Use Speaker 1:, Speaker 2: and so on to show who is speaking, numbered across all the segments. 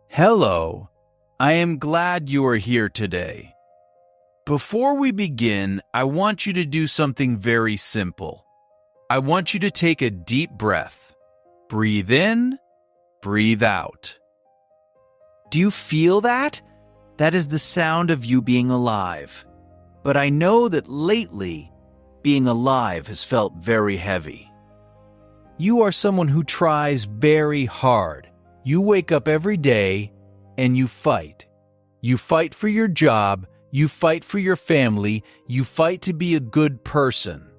Speaker 1: Hello, I am glad you are here today. Before we begin, I want you to do something very simple. I want you to take a deep breath. Breathe in, breathe out. Do you feel that? That is the sound of you being alive. But I know that lately, being alive has felt very heavy. You are someone who tries very hard. You wake up every day and you fight. You fight for your job, you fight for your family, you fight to be a good person.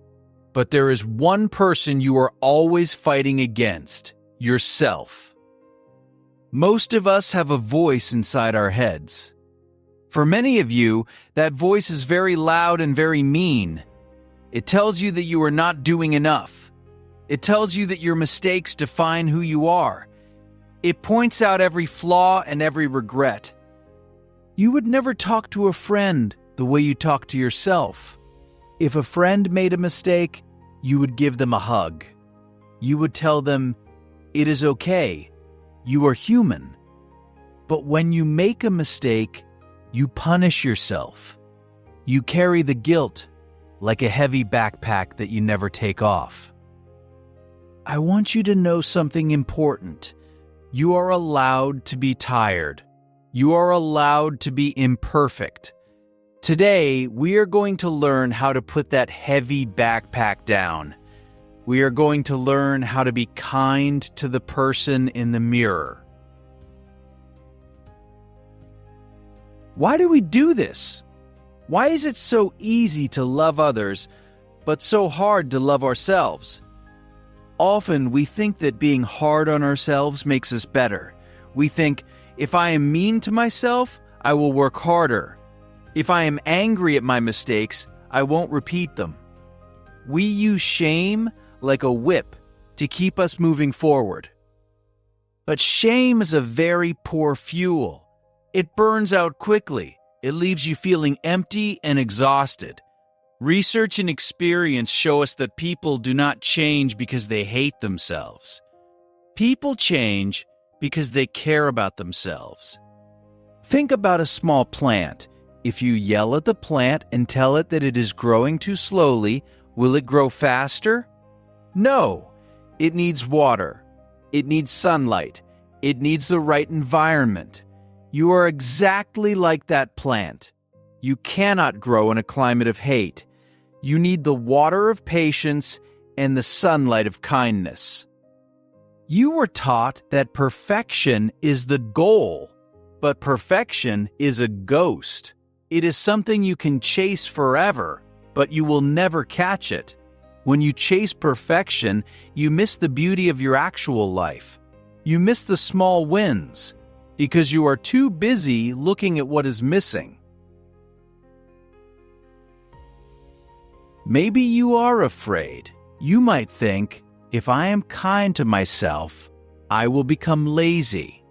Speaker 1: But there is one person you are always fighting against: yourself. Most of us have a voice inside our heads. For many of you, that voice is very loud and very mean. It tells you that you are not doing enough. It tells you that your mistakes define who you are. It points out every flaw and every regret. You would never talk to a friend the way you talk to yourself. If a friend made a mistake, you would give them a hug. You would tell them, "It is okay. You are human." But when you make a mistake, you punish yourself. You carry the guilt like a heavy backpack that you never take off. I want you to know something important. You are allowed to be tired. You are allowed to be imperfect. Today, we are going to learn how to put that heavy backpack down. We are going to learn how to be kind to the person in the mirror. Why do we do this? Why is it so easy to love others, but so hard to love ourselves? Often we think that being hard on ourselves makes us better. We think, if I am mean to myself, I will work harder. If I am angry at my mistakes, I won't repeat them. We use shame like a whip to keep us moving forward. But shame is a very poor fuel. It burns out quickly. It leaves you feeling empty and exhausted. Research and experience show us that people do not change because they hate themselves. People change because they care about themselves. Think about a small plant. If you yell at the plant and tell it that it is growing too slowly, will it grow faster? No. It needs water. It needs sunlight. It needs the right environment. You are exactly like that plant. You cannot grow in a climate of hate. You need the water of patience and the sunlight of kindness. You were taught that perfection is the goal, but perfection is a ghost. It is something you can chase forever, but you will never catch it. When you chase perfection, you miss the beauty of your actual life. You miss the small wins, because you are too busy looking at what is missing. Maybe you are afraid. You might think, if I am kind to myself, I will become lazy.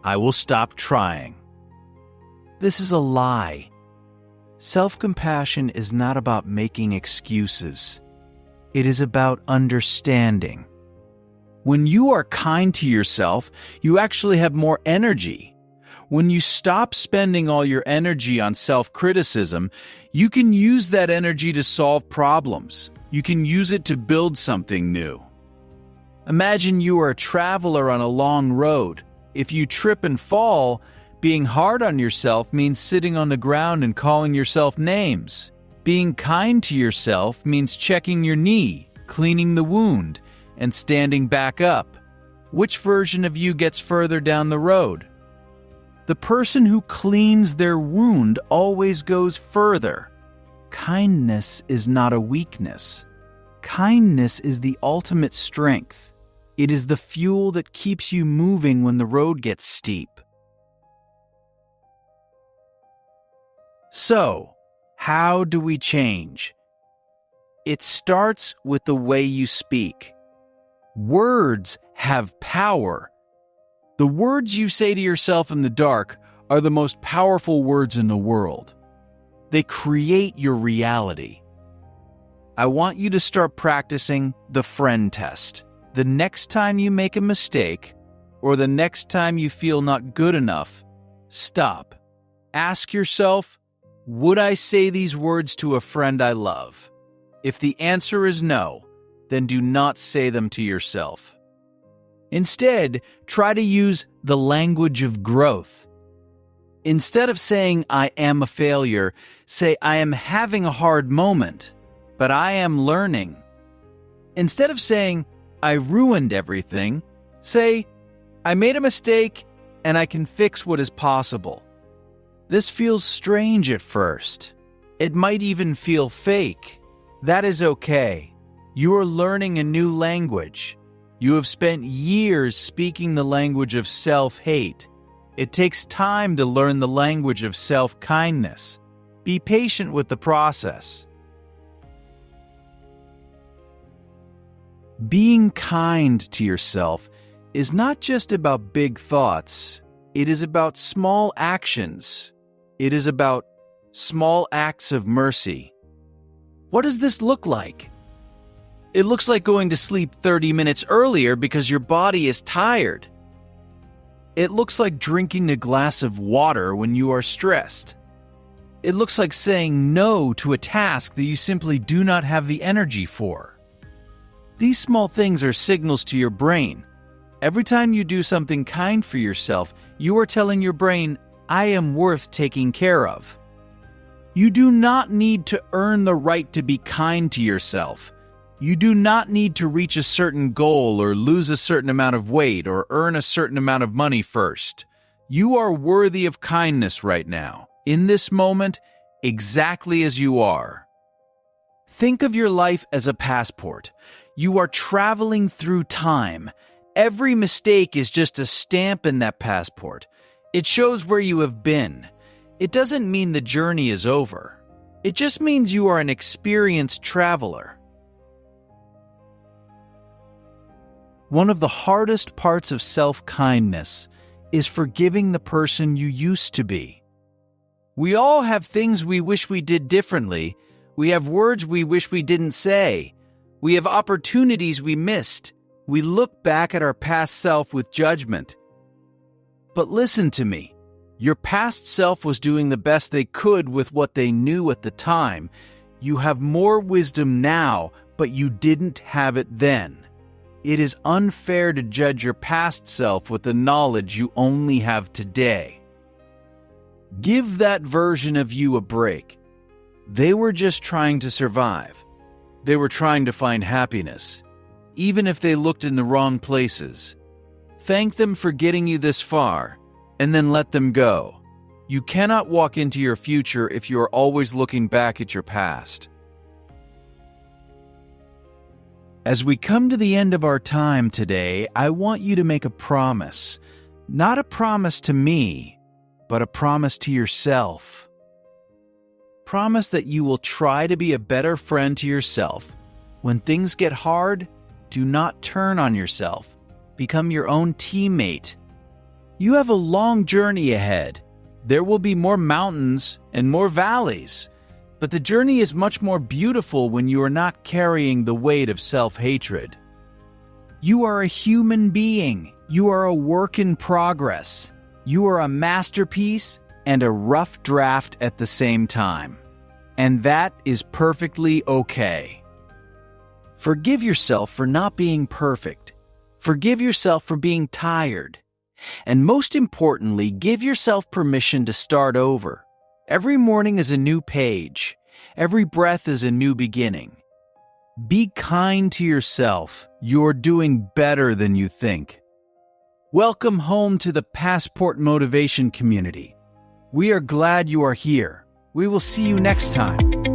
Speaker 1: I will stop trying. This is a lie. Self-compassion is not about making excuses. It is about understanding. When you are kind to yourself, you actually have more energy. When you stop spending all your energy on self-criticism, you can use that energy to solve problems. You can use it to build something new. Imagine you are a traveler on a long road. If you trip and fall, being hard on yourself means sitting on the ground and calling yourself names. Being kind to yourself means checking your knee, cleaning the wound, and standing back up. Which version of you gets further down the road? The person who cleans their wound always goes further. Kindness is not a weakness. Kindness is the ultimate strength. It is the fuel that keeps you moving when the road gets steep. So, how do we change? It starts with the way you speak. Words have power. The words you say to yourself in the dark are the most powerful words in the world. They create your reality. I want you to start practicing the friend test. The next time you make a mistake, or the next time you feel not good enough, stop. Ask yourself, would I say these words to a friend I love? If the answer is no, then do not say them to yourself. Instead, try to use the language of growth. Instead of saying, I am a failure, say, I am having a hard moment, but I am learning. Instead of saying, I ruined everything, say, I made a mistake and I can fix what is possible. This feels strange at first. It might even feel fake. That is okay. You are learning a new language. You have spent years speaking the language of self-hate. It takes time to learn the language of self-kindness. Be patient with the process. Being kind to yourself is not just about big thoughts. It is about small actions. It is about small acts of mercy. What does this look like? It looks like going to sleep 30 minutes earlier because your body is tired. It looks like drinking a glass of water when you are stressed. It looks like saying no to a task that you simply do not have the energy for. These small things are signals to your brain. Every time you do something kind for yourself, you are telling your brain, I am worth taking care of. You do not need to earn the right to be kind to yourself. You do not need to reach a certain goal or lose a certain amount of weight or earn a certain amount of money first. You are worthy of kindness right now, in this moment, exactly as you are. Think of your life as a passport. You are traveling through time. Every mistake is just a stamp in that passport. It shows where you have been. It doesn't mean the journey is over. It just means you are an experienced traveler. One of the hardest parts of self-kindness is forgiving the person you used to be. We all have things we wish we did differently. We have words we wish we didn't say. We have opportunities we missed. We look back at our past self with judgment. But listen to me. Your past self was doing the best they could with what they knew at the time. You have more wisdom now, but you didn't have it then. It is unfair to judge your past self with the knowledge you only have today. Give that version of you a break. They were just trying to survive. They were trying to find happiness, even if they looked in the wrong places. Thank them for getting you this far, and then let them go. You cannot walk into your future if you are always looking back at your past. As we come to the end of our time today, I want you to make a promise. Not a promise to me, but a promise to yourself. Promise that you will try to be a better friend to yourself. When things get hard, do not turn on yourself. Become your own teammate. You have a long journey ahead. There will be more mountains and more valleys. But the journey is much more beautiful when you are not carrying the weight of self-hatred. You are a human being. You are a work in progress. You are a masterpiece and a rough draft at the same time. And that is perfectly okay. Forgive yourself for not being perfect. Forgive yourself for being tired. And most importantly, give yourself permission to start over. Every morning is a new page. Every breath is a new beginning. Be kind to yourself. You're doing better than you think. Welcome home to the Passport Motivation community. We are glad you are here. We will see you next time.